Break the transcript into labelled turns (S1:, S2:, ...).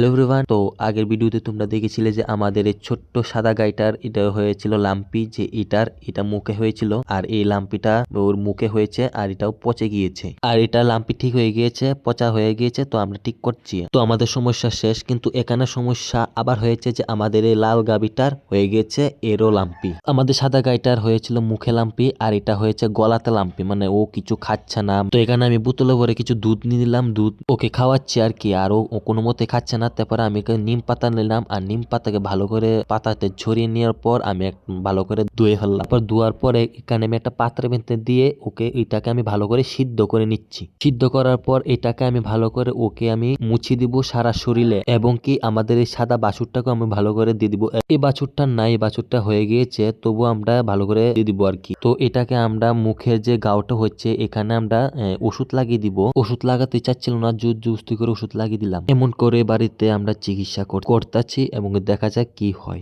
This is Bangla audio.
S1: হ্যালো এভরিওয়ান, তো আগের ভিডিওতে তোমরা দেখেছিলে যে আমাদের এই ছোট্ট সাদা গাইটার এটা হয়েছিল লাম্পি, যে এটা মুখে হয়েছিল আর এই লাম্পিটা ওর মুখে হয়েছে আর এটাও পচে গিয়েছে। আর এটা লাম্পি ঠিক হয়ে গিয়েছে, পচা হয়ে গিয়েছে, তো আমরা ঠিক করছি। তো আমাদের সমস্যা শেষ, কিন্তু এখানে সমস্যা আবার হয়েছে যে আমাদের এই লাল গাবিটার হয়ে গিয়েছে এরও লাম্পি। আমাদের সাদা গাইটার হয়েছিল মুখে লাম্পি আর এটা হয়েছে গলাতে লাম্পি, মানে ও কিছু খাচ্ছে না। তো এখানে আমি বোতলে ভরে কিছু দুধ নিয়ে নিলাম, দুধ ওকে খাওয়াচ্ছি আর কি। আর ও কোনো মতে খাচ্ছে না। তারপরে আমি নিম পাতা নিলাম আর নিম পাতাকে ভালো করে পাতাতে ছড়িয়ে নেওয়ার পর আমি ভালো করে ধুয়ে ফেললাম। তারপর ধোয়ার পরে এখানে আমি একটা পাত্রের মধ্যে দিয়ে ওকে এটাকে আমি ভালো করে সিদ্ধ করে নিচ্ছি। সিদ্ধ করার পর এটাকে আমি ভালো করে ওকে আমি মুছিয়ে দিব সারা শরীরে, এবং কি আমাদের এই সাদা বাছুরটাকে আমি ভালো করে দিয়ে দিব। এই বাছুরটা নাই, এই বাছুরটা হয়ে গিয়েছে, তবু আমরা ভালো করে দিয়ে দিব আর কি। তো এটাকে আমরা মুখের যে গাওটা হচ্ছে এখানে আমরা ওষুধ লাগিয়ে দিব। ওষুধ লাগাতে চাচ্ছিল না, জোর জবরদস্তি করে ওষুধ লাগিয়ে দিলাম। এমন করে বাড়িতে আমরা চিকিৎসা করতেছি এবং দেখা যাক কি হয়।